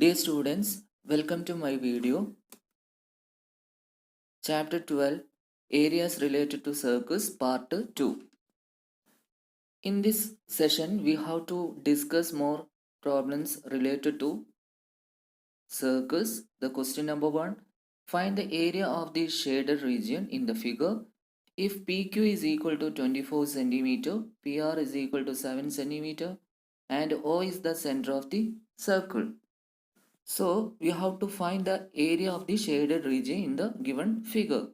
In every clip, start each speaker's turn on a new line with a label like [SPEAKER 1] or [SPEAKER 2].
[SPEAKER 1] Dear students, welcome to my video. Chapter 12 Areas Related to Circus Part 2. In this session, we have to discuss more problems related to circus. The question number 1, find the area of the shaded region in the figure. If PQ is equal to 24 centimeter, PR is equal to 7 centimeter, and O is the center of the circle. So we have to find the area of the shaded region in the given figure.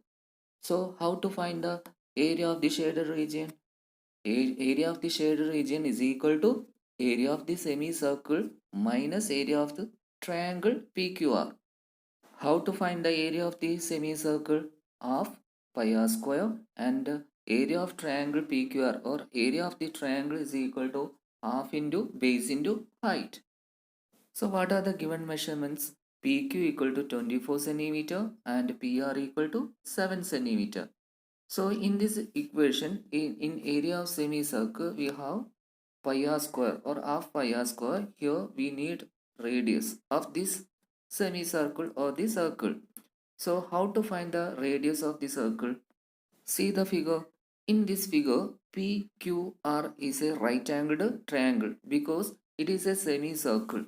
[SPEAKER 1] So how to find the area of the shaded region? Area of the shaded region is equal to area of the semicircle minus area of the triangle PQR. How to find the area of the semicircle? Of pi r square, and area of triangle PQR or area of the triangle is equal to half into base into height. So what are the given measurements? PQ equal to 24 centimeter and PR equal to 7 centimeter. So in this equation, in area of semicircle, we have pi r square or half pi r square. Here we need radius of this semicircle or the circle. So how to find the radius of the circle? See the figure. In this figure, PQR is a right angled triangle because it is a semicircle.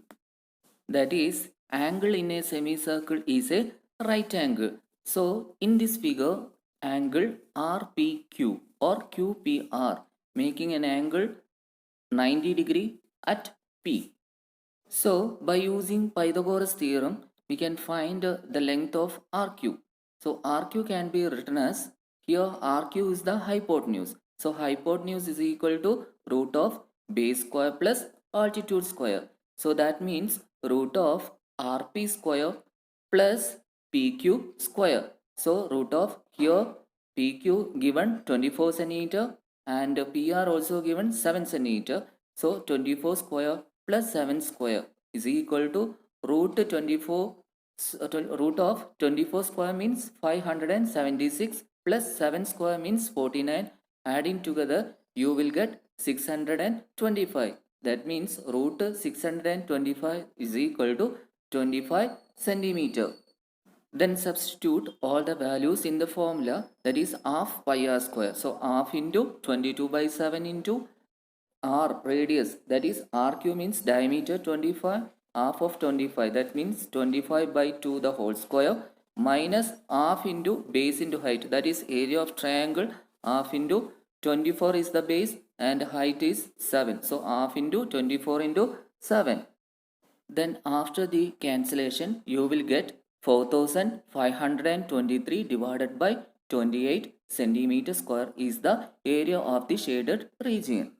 [SPEAKER 1] That is, angle in a semicircle is a right angle. So in this figure, angle RPQ or QPR making an angle 90 degree at P. So by using Pythagoras theorem, we can find the length of RQ. So RQ can be written as, here RQ is the hypotenuse. So hypotenuse is equal to root of base square plus altitude square. So that means root of RP square plus PQ square. So root of, here PQ given 24 centimeter and PR also given 7 centimeter. So 24 square plus 7 square is equal to root 24 root of 24 square means 576 plus 7 square means 49. Adding together you will get 625. That means root 625 is equal to 25 centimeter. Then substitute all the values in the formula, that is half pi r square. So half into 22 by 7 into r radius, that is rq means diameter 25, half of 25, that means 25 by 2 the whole square, minus half into base into height, that is area of triangle, half into 24 is the base and height is 7. So half into 24 into 7. Then after the cancellation, you will get 4523 divided by 28 centimeter square is the area of the shaded region.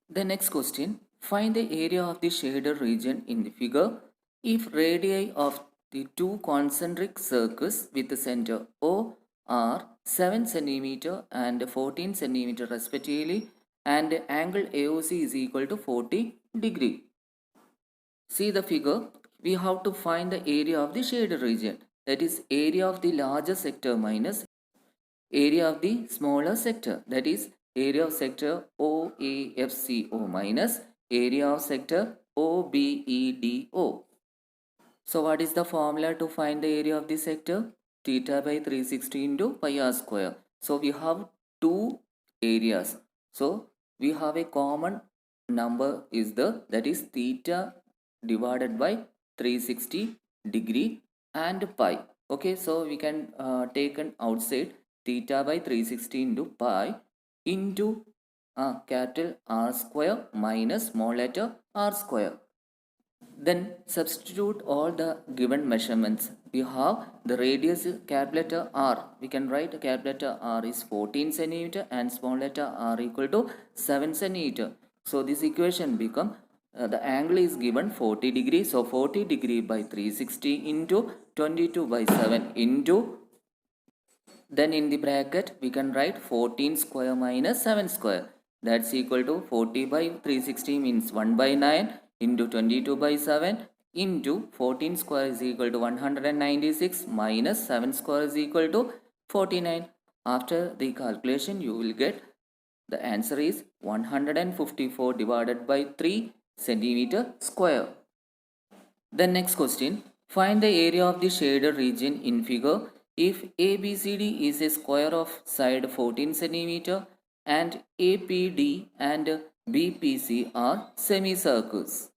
[SPEAKER 1] The next question, find the area of the shaded region in the figure if radii of the two concentric circles with the center O are 7 cm and 14 cm respectively, and angle AOC is equal to 40 degree. See the figure, we have to find the area of the shaded region, that is area of the larger sector minus area of the smaller sector, that is area of sector OAFCO minus area of sector OBEDO. So what is the formula to find the area of the sector? Theta by 360 into pi r square. So we have two areas. So we have a common number is the, that is theta divided by 360 degree and pi. Okay, so we can take an outside theta by 360 into pi into capital R square minus small letter r square. Then substitute all the given measurements. We have the radius capital letter R. We can write capital letter R is 14 centimeter and small letter r equal to 7 centimeter. So this equation become the angle is given 40 degree. So 40 degree by 360 into 22 by 7 into, then in the bracket we can write 14 square minus 7 square. That's equal to 40 by 360 means 1 by 9 into 22 by 7 into 14 square is equal to 196 minus 7 square is equal to 49. After the calculation you will get the answer is 154 divided by 3 centimeter square. Then next question, find the area of the shaded region in figure if ABCD is a square of side 14 centimeter and APD and BPC are semicircles.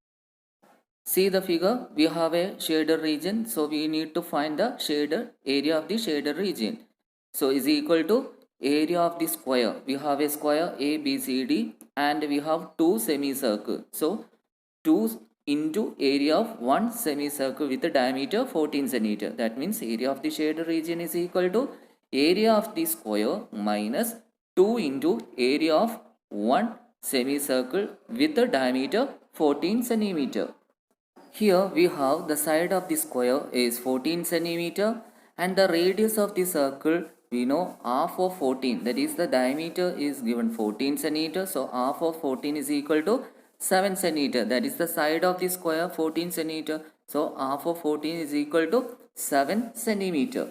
[SPEAKER 1] See the figure, we have a shaded region, so we need to find the shaded area of the shaded region. So is equal to area of the square. We have a square ABCD and we have two semicircles. So 2 into area of one semicircle with a diameter 14 centimeter. That means area of the shaded region is equal to area of the square minus 2 into area of one semicircle with a diameter 14 centimeter. Here we have the side of the square is 14 centimeter and the radius of the circle we know half of 14, that is the diameter is given 14 centimeter, so half of 14 is equal to 7 centimeter, that is the side of the square 14 centimeter, so half of 14 is equal to 7 centimeter.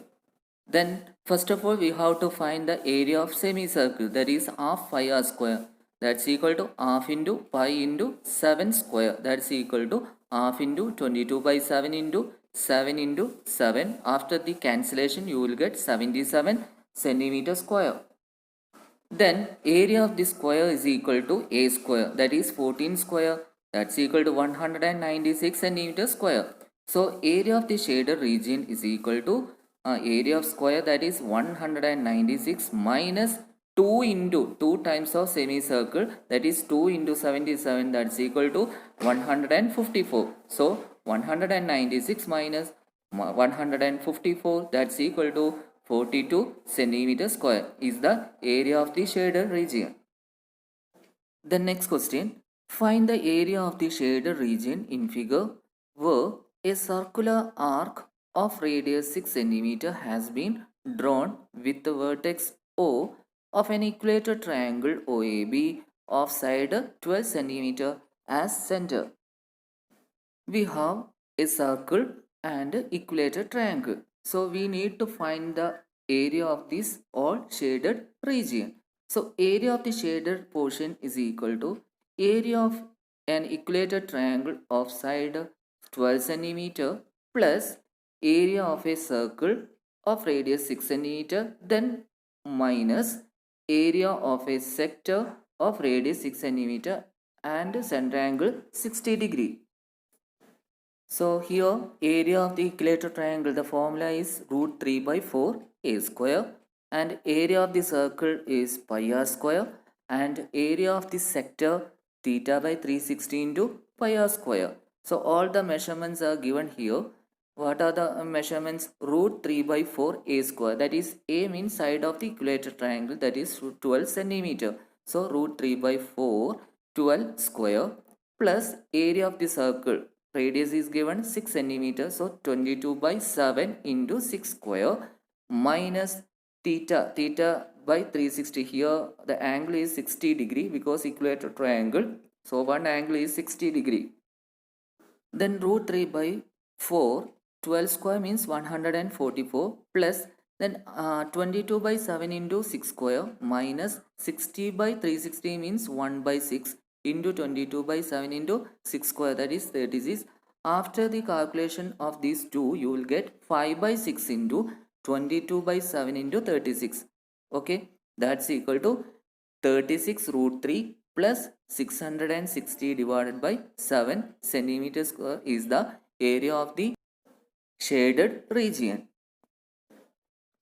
[SPEAKER 1] Then first of all we have to find the area of semicircle, that is half pi r square, that's equal to half into pi into 7 square, that's equal to half into 22 by 7 into 7 into 7. After the cancellation you will get 77 centimeter square. Then area of the square is equal to a square, that is 14 square, that's equal to 196 centimeter square. So area of the shaded region is equal to area of square, that is 196 minus 2 into 2 times of semicircle, that is 2 into 77, that's equal to 154. So 196 minus 154, that's equal to 42 centimeter square is the area of the shaded region. The next question, find the area of the shaded region in figure where a circular arc of radius 6 centimeter has been drawn with the vertex O of an equilateral triangle OAB of side 12 centimeter as center. We have a circle and equilateral triangle. So we need to find the area of this all shaded region. So area of the shaded portion is equal to area of an equilateral triangle of side 12 centimeter plus area of a circle of radius 6 centimeter, then minus area of a sector of radius 6 centimeter and center angle 60 degree. So here area of the equilateral triangle, the formula is root 3 by 4 a square, and area of the circle is pi r square, and area of the sector theta by 360 into pi r square. So all the measurements are given here. What are the measurements? Root 3 by 4 a square, that is a means side of the equilateral triangle, that is 12 centimeter. So root 3 by 4 12 square plus area of the circle, radius is given 6 centimeter, so 22 by 7 into 6 square minus theta by 360. Here the angle is 60 degree because equilateral triangle, so one angle is 60 degree. Then root 3 by 4 12 square means 144 plus then 22 by 7 into 6 square minus 60 by 360 means 1 by 6 into 22 by 7 into 6 square, that is 36. After the calculation of these two you will get 5 by 6 into 22 by 7 into 36. Okay, that's equal to 36 root 3 plus 660 divided by 7 centimeter square is the area of the shaded region.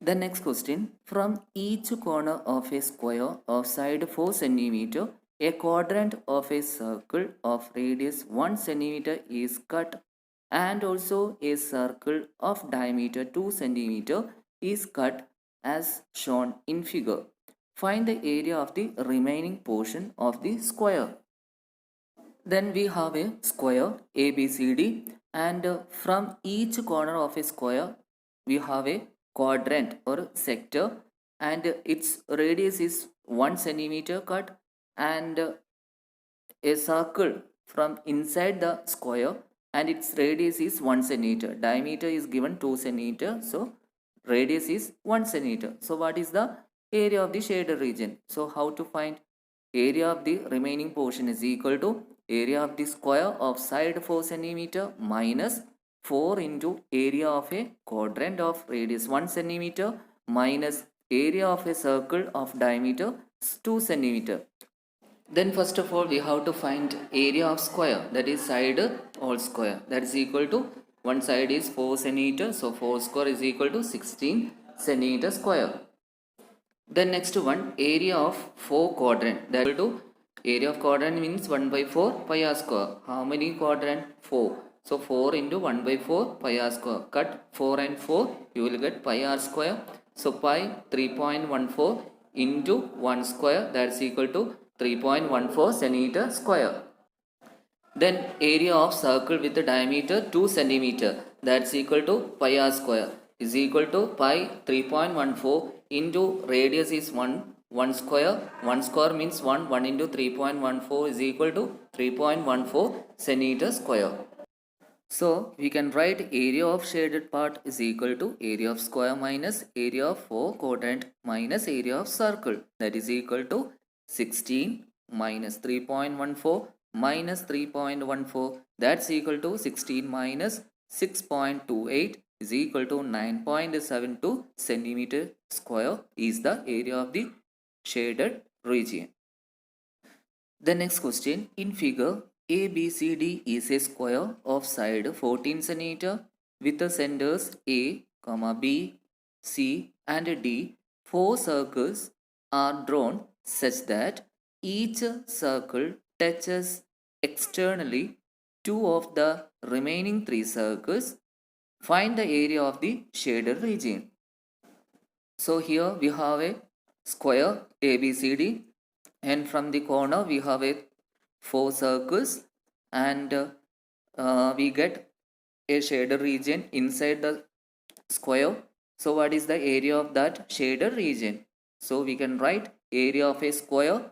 [SPEAKER 1] The next question, from each corner of a square of side 4 centimeter, a quadrant of a circle of radius 1 centimeter is cut, and also a circle of diameter 2 centimeter is cut as shown in figure. Find the area of the remaining portion of the square. Then we have a square ABCD, and from each corner of a square we have a quadrant or sector, and its radius is 1 centimeter cut, and a circle from inside the square and its radius is 1 centimeter. Diameter is given 2 centimeter, so radius is 1 centimeter. So what is the area of the shaded region? So how to find area of the remaining portion is equal to area of the square of side 4 centimeter minus 4 into area of a quadrant of radius 1 centimeter minus area of a circle of diameter 2 centimeter. Then first of all we have to find area of square, that is side all square, that is equal to one side is 4 centimeter, so 4 square is equal to 16 centimeter square. Then next one, area of 4 quadrant, that is equal to area of quadrant means 1 by 4 pi r square. How many quadrant? 4. So 4 into 1 by 4 pi r square. Cut 4 and 4, you will get pi r square. So pi 3.14 into 1 square, that's equal to 3.14 centimeter square. Then area of circle with the diameter 2 centimeter, that's equal to pi r square, is equal to pi 3.14 into radius is 1 square. 1 square means 1 into 3.14 is equal to 3.14 centimeter square. So we can write area of shaded part is equal to area of square minus area of 4 quadrant minus area of circle, that is equal to 16 minus 3.14 minus 3.14, that's equal to 16 minus 6.28 is equal to 9.72 centimeter square is the area of the shaded region. The next question, in figure ABCD is a square of side 14 cm with the centers A, B, C and D. 4 circles are drawn such that each circle touches externally 2 of the remaining 3 circles. Find the area of the shaded region. So here we have a square ABCD, and from the corner we have a 4 circles, and we get a shaded region inside the square. So what is the area of that shaded region? So we can write area of a square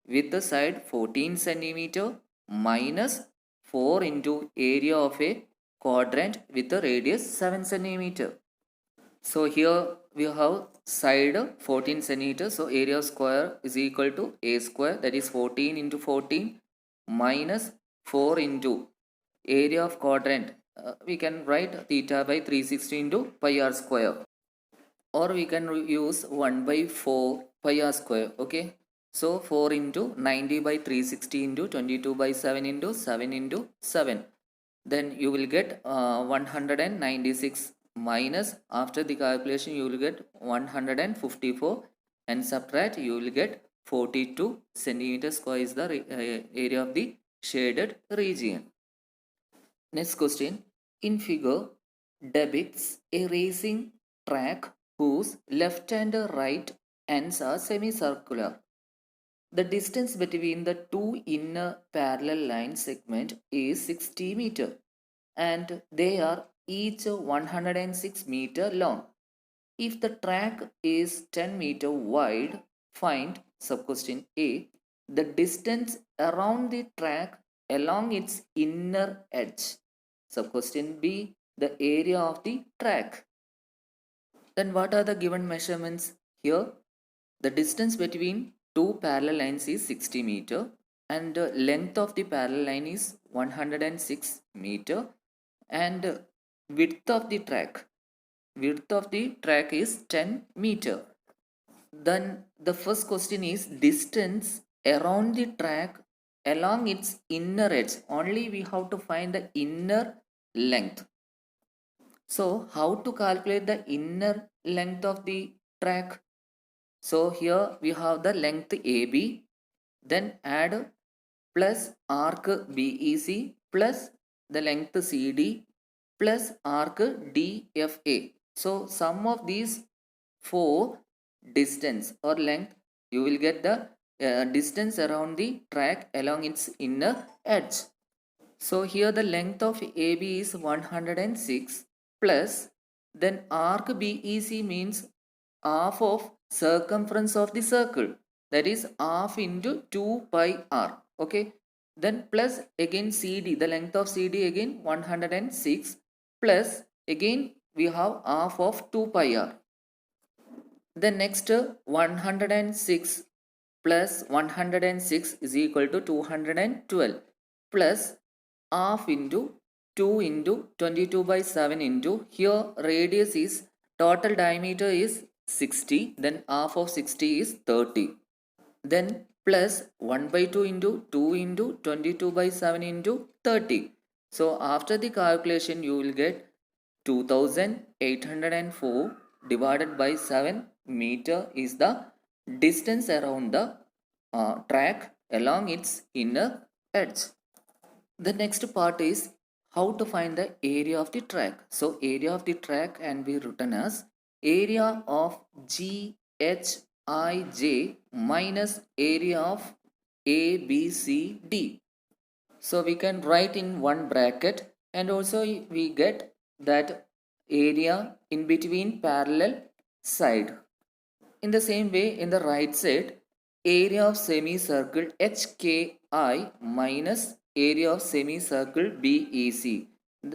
[SPEAKER 1] with the side 14 centimeter minus 4 into area of a quadrant with the radius 7 centimeter. So here we have side 14 centimeters. So area of square is equal to a square, that is 14 into 14 minus 4 into area of quadrant. We can write theta by 360 into pi r square, or we can use 1 by 4 pi r square. Okay. So 4 into 90 by 360 into 22 by 7 into 7 into 7. Then you will get 196 minus, after the calculation you will get 154, and subtract, you will get 42 centimeter square is the area of the shaded region. Next question, in figure depicts a racing track whose left and right ends are semicircular. The distance between the two inner parallel line segment is 60 meter, and they are each 106 meter long. If the track is 10 meter wide, find sub-question A the distance around the track along its inner edge. Sub-question B the area of the track. Then what are the given measurements here? The distance between two parallel lines is 60 meter, and the length of the parallel line is 106 meter, and width of the track is 10 meter. Then the first question is distance around the track along its inner edge. Only we have to find the inner length. So how to calculate the inner length of the track? So here we have the length AB, then add plus arc BEC plus the length CD plus arc DFA. So sum of these 4 distance or length, you will get the distance around the track along its inner edge. So here the length of AB is 106 plus, then arc BEC means half of circumference of the circle, that is half into 2 pi r. Okay, then plus again CD, the length of CD again 106 plus again we have half of 2 pi r. Then next 106 plus 106 is equal to 212. plus half into 2 into 22 by 7 into here radius is total diameter is 60, then half of 60 is 30, then plus 1 by 2 into 2 into 22 by 7 into 30. So after the calculation you will get 2804 divided by 7 meter is the distance around the track along its inner edge. The next part is how to find the area of the track. So area of the track can be written as area of GHIJ minus area of ABCD. So we can write in one bracket, and also we get that area in between parallel side. In the same way, in the right side, area of semicircle HKI minus area of semicircle BEC.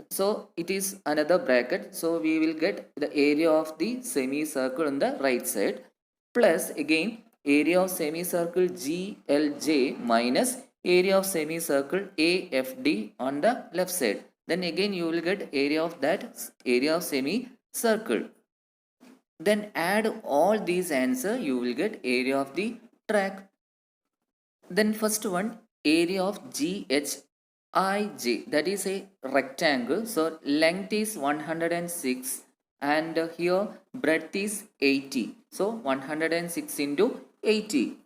[SPEAKER 1] So it is another bracket. So we will get the area of the semicircle on the right side plus again area of semicircle GLJ minus area of semicircle AFD on the left side. Then again you will get area of that area of semicircle. Then add all these answer, you will get area of the track. Then first one, area of GHIJ, that is a rectangle. So length is 106 and here breadth is 80. So 106 into 80.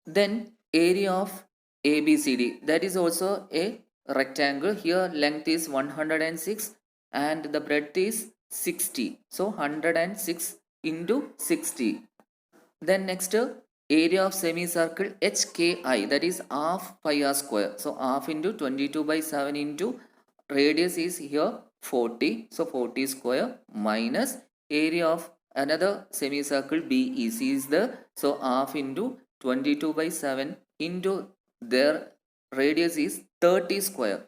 [SPEAKER 1] Then area of ABCD, that is also a rectangle. Here length is 106 and the breadth is 60. So 106 into 60. Then next area of semicircle HKI, that is half pi r square. So half into 22 by 7 into radius is here 40. So 40 square minus area of another semicircle BEC is the, so half into 22 by 7 into their radius is 30 square.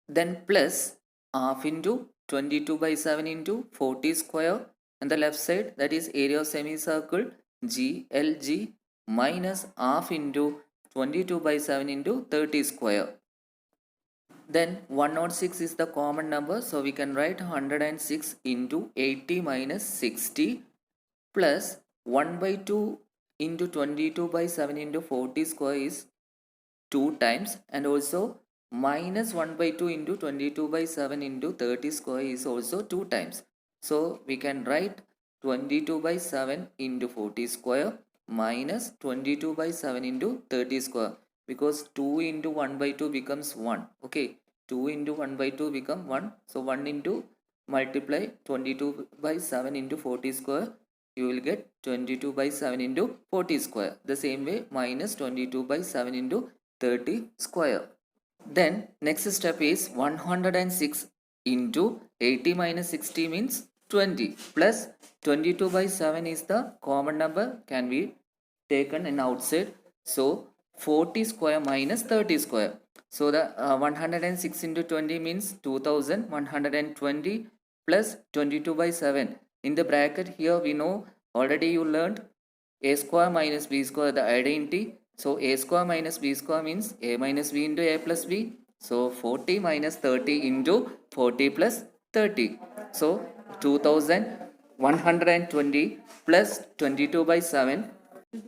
[SPEAKER 1] Then plus half into 22 by 7 into 40 square, and the left side, that is area of semicircle GLG minus half into 22 by 7 into 30 square. Then 106 is the common number, so we can write 106 into 80 minus 60 plus 1 by 2 into 22 by 7 into 40 square is 2 times, and also minus 1 by 2 into 22 by 7 into 30 square is also 2 times. So we can write 22 by 7 into 40 square minus 22 by 7 into 30 square, because 2 into 1 by 2 becomes 1. Okay, 2 into 1 by 2 become 1. So 1 into multiply 22 by 7 into 40 square, you will get 22 by 7 into 40 square. The same way minus 22 by 7 into 30 square. Then next step is 106 into 80 minus 60 means 20 plus 22 by 7 is the common number, can be taken in outside. So 40 square minus 30 square. So the 106 into 20 means 2120 plus 22 by 7. In the bracket here we know already you learned a square minus b square, the identity. So a square minus b square means a minus b into a plus b. So 40 minus 30 into 40 plus 30. So 2120 plus 22 by 7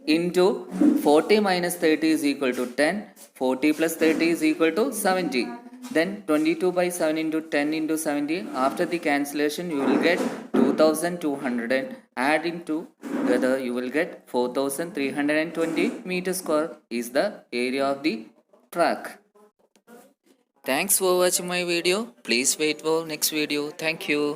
[SPEAKER 1] into 40 minus 30 is equal to 10. 40 plus 30 is equal to 70. Then 22 by 7 into 10 into 70. After the cancellation you will get 2200, and adding together you will get 4320 meter square is the area of the track. Thanks for watching my video. Please wait for next video. Thank you.